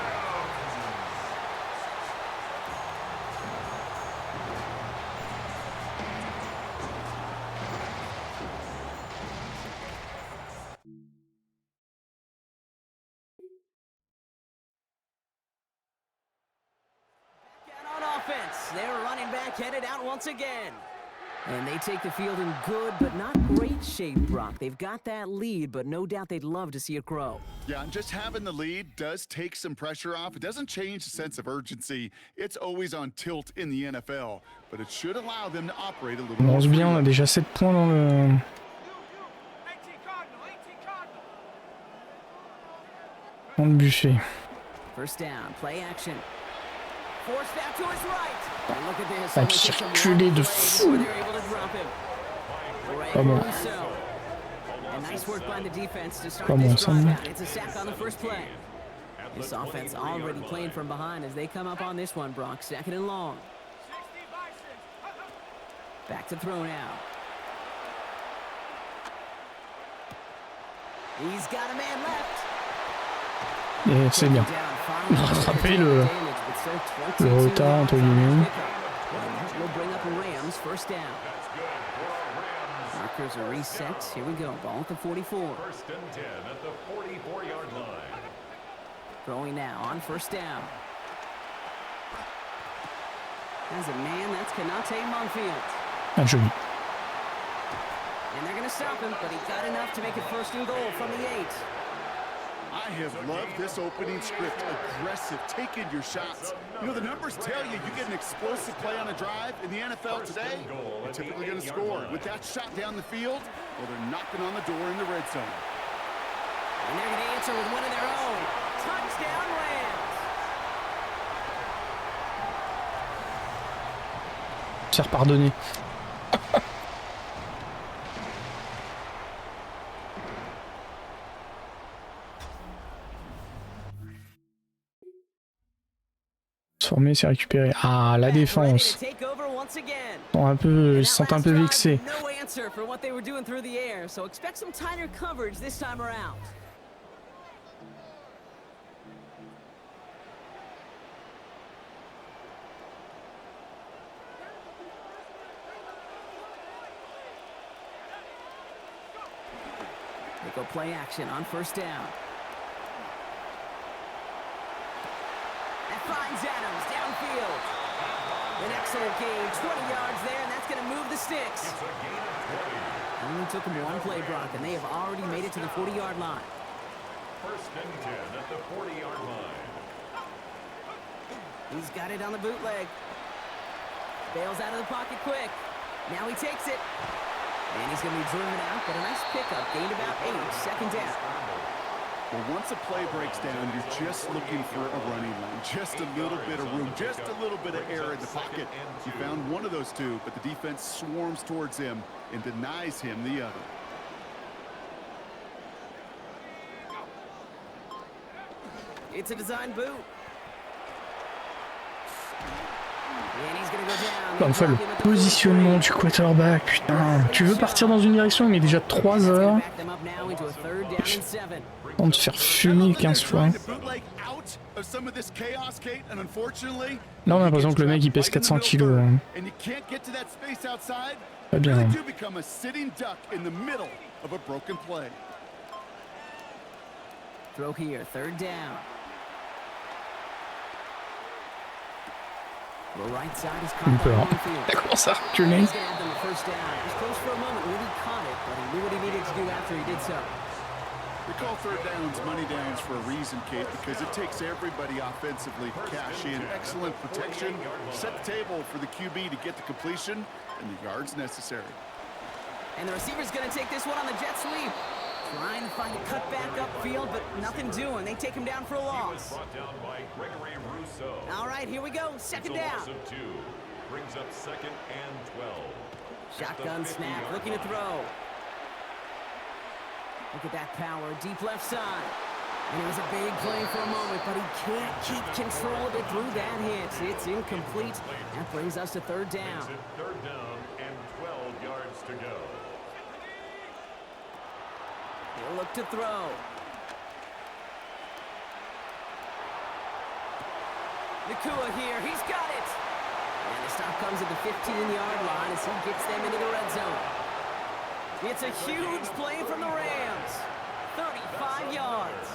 On offense, their running back headed out once again. And they take the field in good but not great shape, Brock. They've got that lead, but no doubt they'd love to see it grow. Yeah, and just having the lead does take some pressure off. It doesn't change the sense of urgency. It's always on tilt in the NFL, but it should allow them to operate a little On more lance bien, on a freely. déjà 7 points dans le... dans le buffet. First down, play action. Forced out to his right. And look at this. Ça Only took some circulait one de play fou. before they're able to drop him. Pas bon. Rightfully so. And nice work by the defense to start Pas bon, this ça, drive non. out. It's a sack on the first play. This offense already playing from behind as they come up on this one, Brock. Second and long. Back to throw now. He's got a man left. Et c'est bien. Il a rattrapé le retard, entre guillemets. We'll bring up a Rams first down. Markers are reset. Here we go. Ball at the 44. First and 10 at the 44-yard line. Throwing now on first down. As a man, that's Konate Monfield. Ah, joli. And they're going to stop him, but he got enough to make it first and goal from the 8. I have loved this opening script. Aggressive, taking your shots. You know, the numbers tell you you get an explosive play on a drive in the NFL today, you're typically going to score. With that shot down the field, well, they're knocking on the door in the red zone. And they're going to answer with one of their own. Touchdown Rams. Se faire pardonner. Transformer, c'est récupéré. Ah, la défense. Ils se sentent un peu vexés. They go play action on first down. That finds Adams downfield. An excellent gain, 20 yards there, and that's going to move the sticks. Only took him one play, Brock, and they have already made it to the 40-yard line. First and 10 at the 40-yard line. He's got it on the bootleg. Bails out of the pocket quick. Now he takes it. And he's going to be driven out, but a nice pickup. Gained about 8, second down. Well, once a play breaks down, you're just looking for a running lane. Just a little bit of room, just a little bit of air in the pocket. He found one of those two, but the defense swarms towards him and denies him the other. It's a design boot. And he's gonna go down. Encore une fois, le positionnement du quarterback, putain. Tu veux partir dans une direction, il est déjà 3 heures. On te faire fumer 15 fois. Là, on a l'impression que le mec il pèse 400 kilos. Hein. Pas bien. Hein. Throw here, third down. The right side is caught by Monfield. Il commence à reculer. He's gonna have them the first down. He was close for a moment, really caught it, but he knew what he needed to do after he did so. We call third downs money downs for a reason, Kate, because it takes everybody offensively to cash in. Excellent protection, set the table for the QB to get the completion and the yards necessary. And the receiver's going to take this one on the jet sweep. Trying to find a cutback upfield, but nothing doing. They take him down for a loss. All right, here we go. Second down. Brings up second and 12. Shotgun snap, looking to throw. Look at that power, deep left side. And it was a big play for a moment, but he can't keep control of it through that hit. It's incomplete. That brings us to third down. Third down and 12 yards to go. He'll look to throw. Nakua here, he's got it. And the stop comes at the 15-yard line as he gets them into the red zone. It's a huge play from the Rams. 35 yards.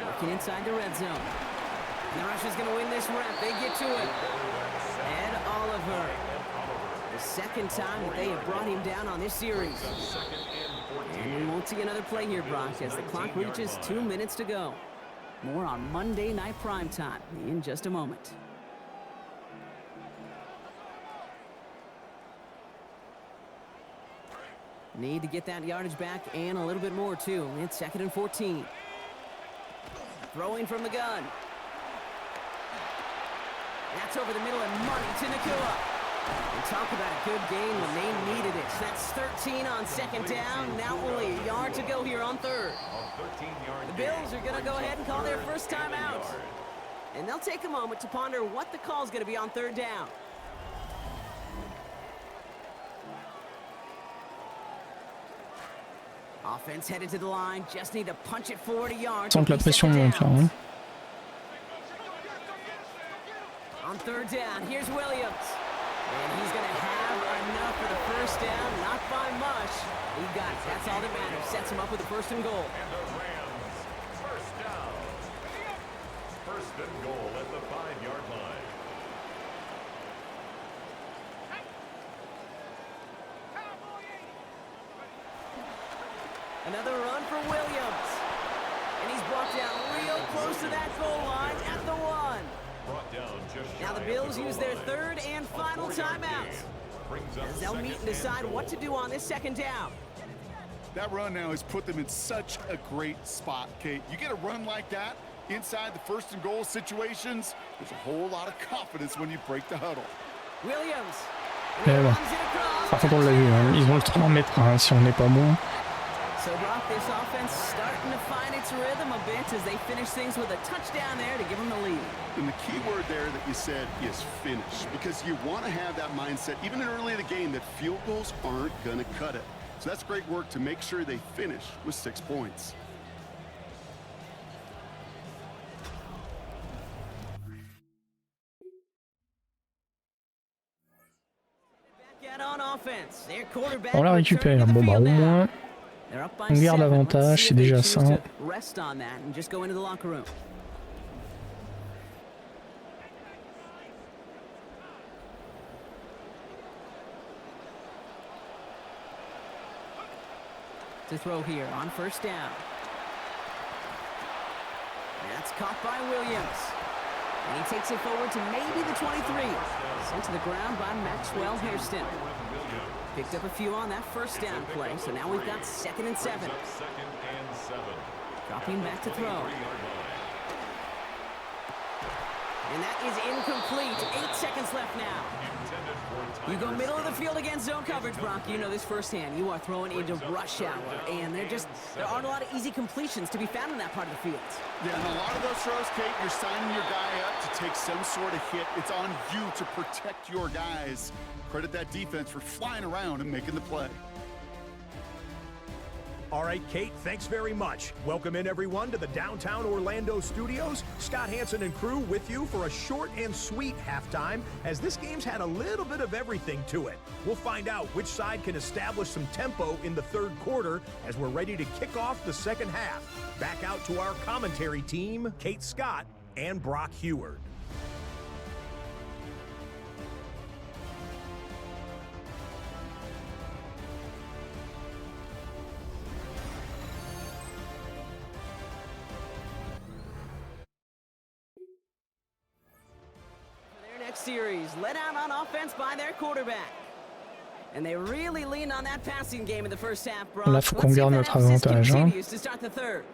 Working inside the red zone. And the Russians going to win this rep. They get to it. Ed Oliver. The second time that they have brought him down on this series. And we won't see another play here, Brock, as the clock reaches 2 minutes to go. More on Monday Night Primetime in just a moment. Need to get that yardage back and a little bit more, too. It's second and 14. Throwing from the gun. That's over the middle and money to Nakua. And talk about a good game when they needed it. That's 13 on second down. Now only a yard to go here on third. The Bills are going to go ahead and call their first time out. And they'll take a moment to ponder what the call is going to be on third down. Offense headed to the line. Just need to punch it forward a yard. Sans que la pression monte là. Hein. On third down, here's Williams. And he's going to have enough for the first down. Not by much. He got it. That's all that matters. Sets him up with a first and goal. And the Rams, first down. First and goal at the 5-yard line. Another run for Williams. And he's brought down real close to that goal line at the 1. Now the Bills use their third and final timeout, as they'll meet and decide what to do on this second down. That run now has put them in such a great spot, Kate. You get a run like that inside the first and goal situations, there's a whole lot of confidence when you break the huddle. Williams. Mais bon. Par contre, on l'a vu, hein. Ils vont le temps d'en mettre un si on n'est pas bon. So Brock, this offense starting to find its rhythm a bit as they finish things with a touchdown there to give them the lead. And the key word there that you said is finish, because you want to have that mindset, even early in the game, that field goals aren't going to cut it. So that's great work to make sure they finish with 6 points. On la récupère. Bon bah au moins, on garde l'avantage, c'est déjà ça. To throw here on first down. That's caught by Williams. And he takes it forward to maybe the 23. Sent to the ground by Maxwell Hairston. Picked up a few on that first down play, so now we've got 2nd and 7. Dropping back to throw. And that is incomplete. 8 seconds left now. You go middle of the field against zone coverage, Brock. You know this firsthand. You are throwing into rush hour, and there aren't a lot of easy completions to be found in that part of the field. Yeah, and a lot of those throws, Kate, you're signing your guy up to take some sort of hit. It's on you to protect your guys. Credit that defense for flying around and making the play. All right, Kate, thanks very much. Welcome in, everyone, to the downtown Orlando studios. Scott Hansen and crew with you for a short and sweet halftime, as this game's had a little bit of everything to it. We'll find out which side can establish some tempo in the third quarter as we're ready to kick off the second half. Back out to our commentary team, Kate Scott and Brock Heward. Series let out on offense by their quarterback. And they really leaned on that passing game in the first half, bro. Là, faut qu'on garde notre avantage, hein. To start the third.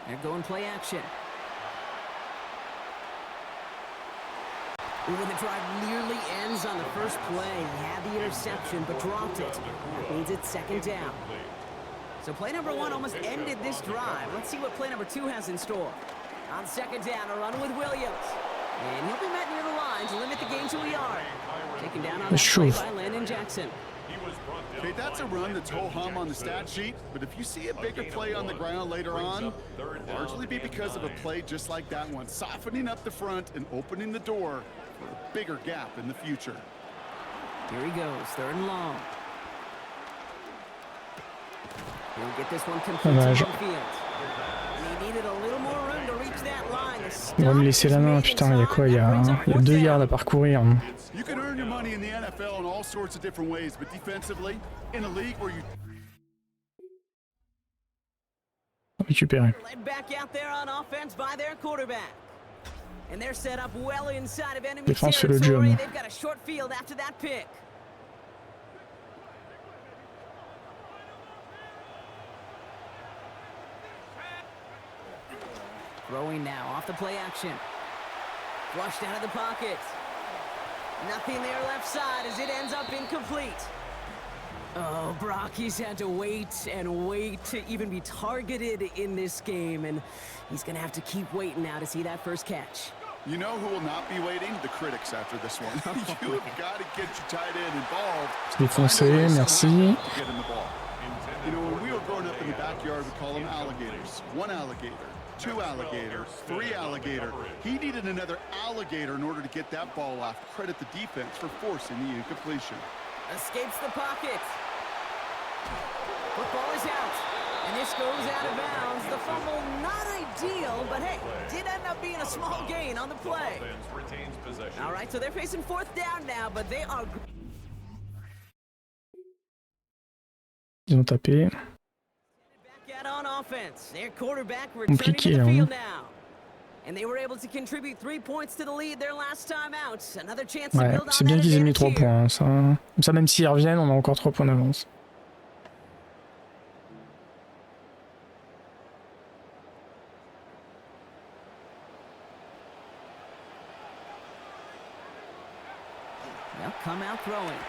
They're going play action. When the drive nearly ends on the first play, he had the interception but dropped it. That means it's 2nd down. So play number 1 almost ended this drive. Let's see what play number 2 has in store. On 2nd down, a run with Williams. And he'll be met near the line to limit the gain to a yard. Taken down on that play by Landon Jackson. Okay, that's a run that's ho-hum on the stat sheet, but if you see a bigger play on the ground later on, it'll largely be because of a play just like that one, softening up the front and opening the door for a bigger gap in the future. Here he goes, 3rd and long. He'll get this one complete on the field. He needed a little more room to reach that line. Il va me laisser la main, putain, il y a quoi? Il y a 2 yards à parcourir. You can earn your money in the NFL in all sorts of different ways, but defensively, in a league where you récupérer. Led back out there on offense by their quarterback. And they're set up well inside of enemy Défense sur le territory. jump. They've got a short field after that pick. Throwing now off the play action. Flushed out of the pocket. Nothing there left side as it ends up incomplete. Oh, Brock, he's had to wait and wait to even be targeted in this game, and he's going to have to keep waiting now to see that first catch. You know who will not be waiting? The critics after this one. You've got to get your tight end involved. Défoncé, merci. Get him the ball. You know, when we were growing up in the backyard, we call them alligators. 1 alligator, 2 alligator, 3 alligator. He needed another alligator in order to get that ball off. Credit the defense for forcing the incompletion. Escapes the pocket. Football is out. And this goes out of bounds. The fumble not ideal, but hey, did end up being a small gain on the play. Offense retains possession. All right, so they're facing fourth down now, but they are Ils ont tapé. back out on offense. Their quarterback returning to Compliqué, the hein. field now. And they were able to contribute 3 points to the lead their last time out. Another chance to Ouais, build on c'est bien that qu'ils aient mis advantage 3 here. points. Hein, ça. Comme ça, même s'ils reviennent, on a encore 3 points d'avance. They'll come out throwing.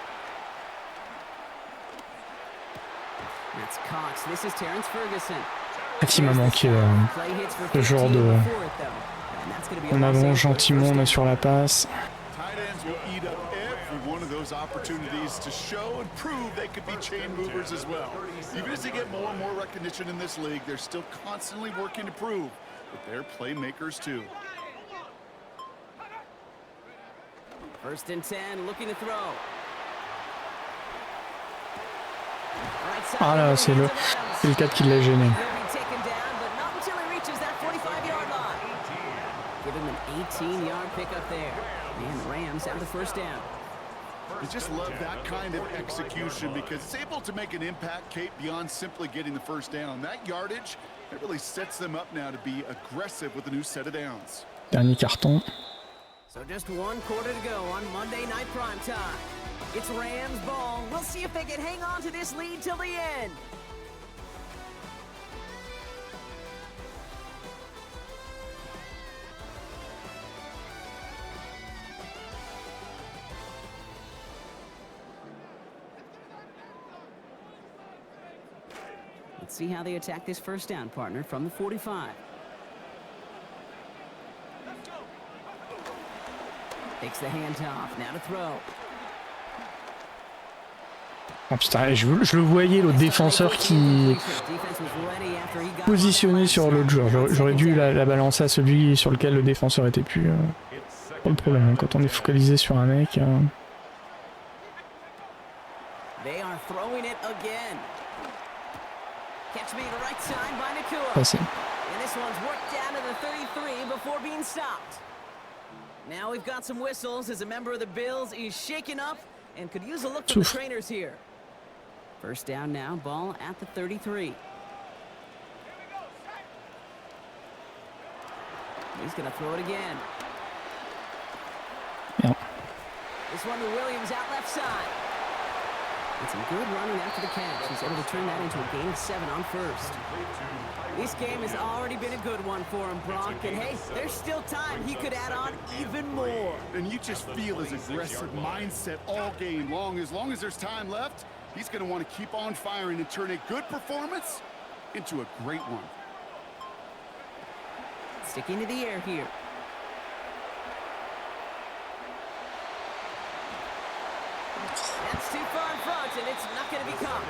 That's Cox. This is Terrence Ferguson. Il m'a manqué Play hits for ce genre 15 de... before it, though. And that's gonna be a On loss avance of gentiment, on first est sur la passe. Tight ends will eat up every one of those opportunities to show and prove they could be chain movers as well. Even as they get more and more recognition in this league, they're still constantly working to prove that they're playmakers too. First and 10, looking to throw. Right side Ah là, into the c'est le 4 qui l'a gêné. He'll be taken down, but not until he reaches that 45-yard line. Give him an 18-yard pickup there. And the Rams have the first down. I just love that kind of execution because it's able to make an impact, Kate, beyond simply getting the first down. That yardage, it really sets them up now to be aggressive with a new set of downs. Dernier carton. So just 1 quarter to go on Monday Night Primetime. It's Rams ball. We'll see if they can hang on to this lead till the end. Let's see how they attack this first down, partner, from the 45. Takes the handoff, now to throw. Oh putain, je le voyais, l'autre défenseur qui positionné sur l'autre joueur. J'aurais dû la balancer à celui sur lequel le défenseur était plus. Pas le problème, hein, quand on est focalisé sur un mec. Passé. Now we've got some whistles as a member of the Bills is shaken up and could use a look from the trainers here. First down now, ball at the 33. He's going to throw it again. Yep. This one to Williams out left side. And some good running after the catch. He's able to turn that into a gain of 7 on first. This game has already been a good one for him, Brock. And hey, there's still time. He could add on even more. And you just feel his aggressive mindset all game long. As long as there's time left, he's going to want to keep on firing and turn a good performance into a great one. Sticking to the air here. That's too far in front, and it's not going to be caught.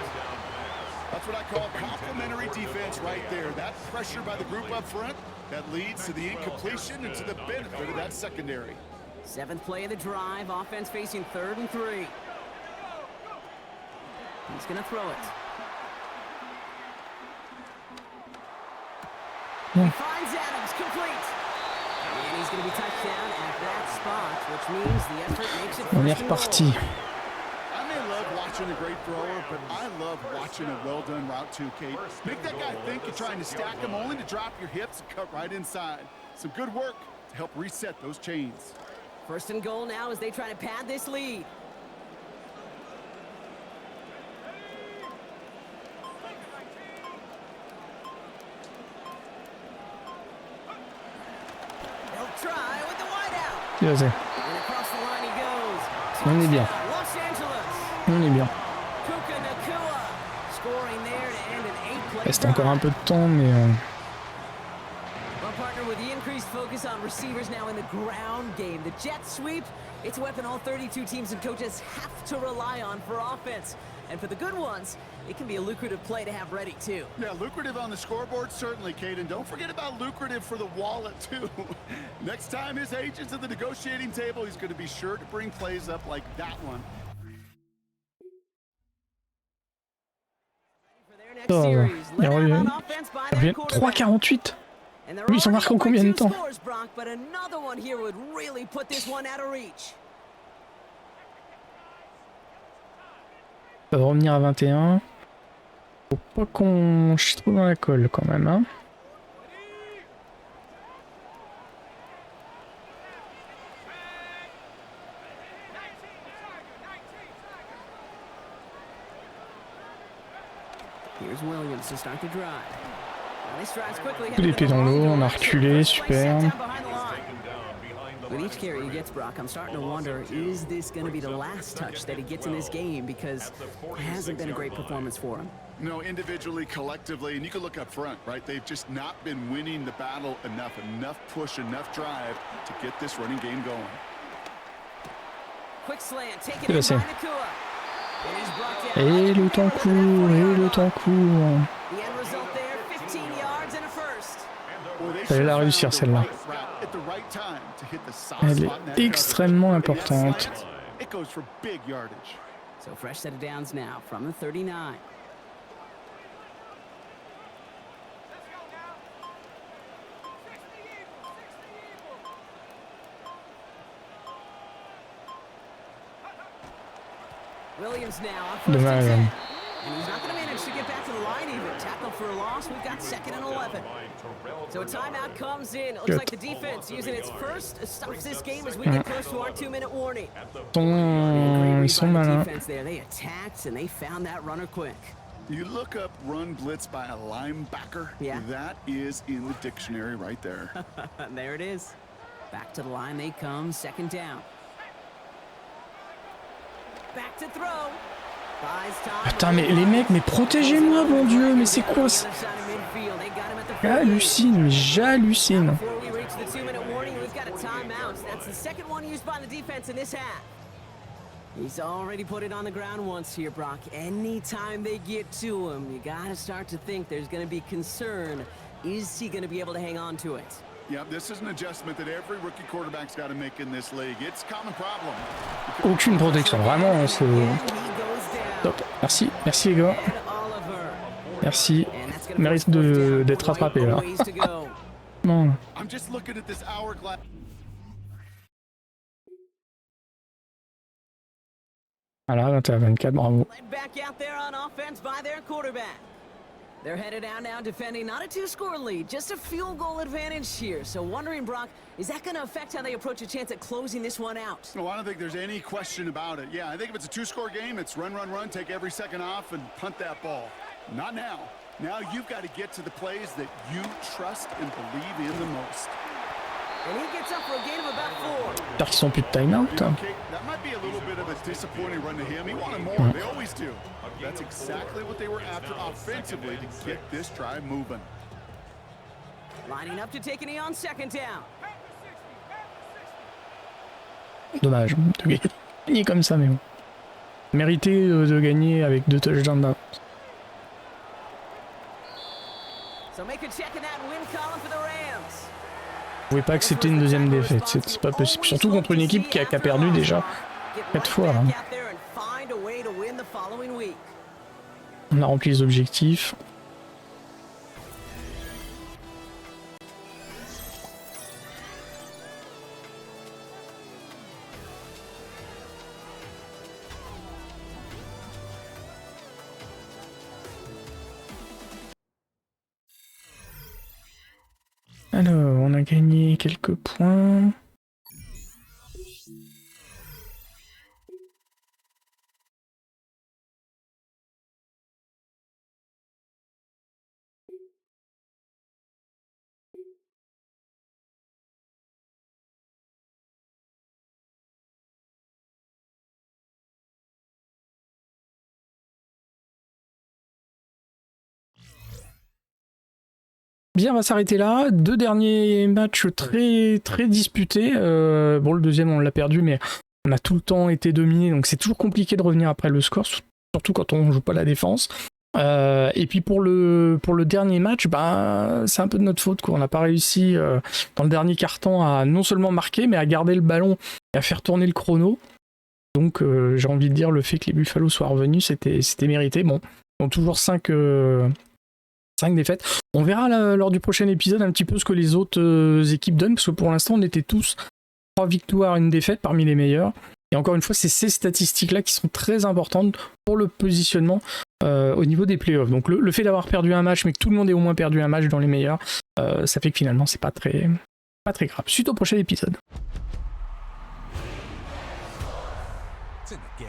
That's what I call complementary defense right there. That pressure by the group up front, that leads to the incompletion and to the benefit of that secondary. 7th play of the drive, offense facing 3rd and 3. He's going to throw it. He finds Adams, complete. And he's going to be touched down at that spot, which means the effort makes it On est first and reparti. goal. I love watching a great thrower, but I love watching a well-done route too, Kate. Make that guy think you're trying to stack him only to drop your hips and cut right inside. Some good work to help reset those chains. 1st and goal now as they try to pad this lead. They'll try with the wideout. Vas-y. And across the line he goes. On est bien. Touchdown, Los Angeles. On est bien. Puka Nacua scoring there to end an 8-play Reste encore un drive. peu de temps, mais Well, partner, with the increased focus on receivers now in the ground game, the jet sweep, it's a weapon all 32 teams and coaches have to rely on for offense. And for the good ones, it can be a lucrative play to have ready, too. Yeah, lucrative on the scoreboard, certainly, Kate. And don't forget about lucrative for the wallet, too. Next time his agent's at the negotiating table, he's going to be sure to bring plays up like that one. Ça va. Il revient 3,48. Lui, ils en marquent en combien de temps? Ça va revenir à 21. Faut pas qu'on chie trop dans la colle quand même, hein. Coup d'épée dans l'eau, on a reculé, super. With each carry he gets, Brock, I'm starting to wonder, is this going to be the last touch that he gets in this game? Because it hasn't been a great performance for him. No, individually, collectively, and you can look up front, right? They've just not been winning the battle enough push, enough drive to get this running game going. Quick slant, taken in by Nakua. And he's brought down. Et le temps court, et le temps court. The end result there, 15 yards and a first. Elle va la réussir celle-là. Elle est extrêmement importante. So fresh set of downs now from the 39. Williams now on first and 10. And he's not going to manage to get back to the line even. Tackle for a loss. We've got 2nd and 11. So a timeout comes in. It looks like the defense using its first stops this game as we get close to our 2-minute warning. Ils sont malins. They attacked and they found that runner quick. You look up run blitz by a linebacker. Yeah. That is in the dictionary right there. There it is. Back to the line they come. 2nd down. Back to throw. Putain, mais les mecs, mais protégez-moi, bon Dieu, mais c'est quoi ça? J'hallucine, mais j'hallucine. He's already put it on the ground once here, Brock. Anytime they get to him, you gotta start to think there's gonna be concern. Is he gonna be able to hang on to it? Yeah, this is an adjustment that every rookie quarterback's got to make in this league. It's a common problem. Aucune protection, vraiment, c'est top. Merci, merci les gars. Merci. Mérite d'être rattrapé là. Non. Voilà, 21-24, bravo. They're headed out now defending not a 2-score lead, just a field goal advantage here. So wondering, Brock, is that going to affect how they approach a chance at closing this one out? No, I don't think there's any question about it. Yeah, I think if it's a 2-score game, it's run, take every second off and punt that ball. Not now. Now you've got to get to the plays that you trust and believe in the most. And he gets up for a gain of about 4. J'espère qu'ils sont plus de time-out. That might be a little bit of a disappointing run to him. He wanted more. They always do. That's exactly what they were after offensively to get this drive moving. Lining up to take a knee on 2nd down. Dommage de gagner comme ça, mais bon. Mérité de gagner avec 2 touchdowns d'avance. So make a check in that win column for the Rams. Vous pouvez pas accepter une deuxième défaite, c'est pas possible. Surtout contre une équipe qui a perdu déjà 4 fois. Hein. On a rempli les objectifs. Alors, on a gagné quelques points. Bien, on va s'arrêter là. 2 derniers matchs très disputés. Bon, le deuxième, on l'a perdu, mais on a tout le temps été dominé, donc c'est toujours compliqué de revenir après le score, surtout quand on joue pas la défense. Et puis pour le dernier match, bah, c'est un peu de notre faute, quoi. On n'a pas réussi dans le dernier quart-temps à non seulement marquer, mais à garder le ballon et à faire tourner le chrono. Donc j'ai envie de dire, le fait que les Buffalo soient revenus, c'était mérité. Bon, Ils ont toujours 5 défaites. On verra lors du prochain épisode un petit peu ce que les autres équipes donnent, parce que pour l'instant, on était tous 3 victoires, 1 défaite parmi les meilleurs. Et encore une fois, c'est ces statistiques-là qui sont très importantes pour le positionnement au niveau des playoffs. Donc le fait d'avoir perdu un match, mais que tout le monde ait au moins perdu un match dans les meilleurs, ça fait que finalement, c'est pas très grave. Suite au prochain épisode. It's in the game.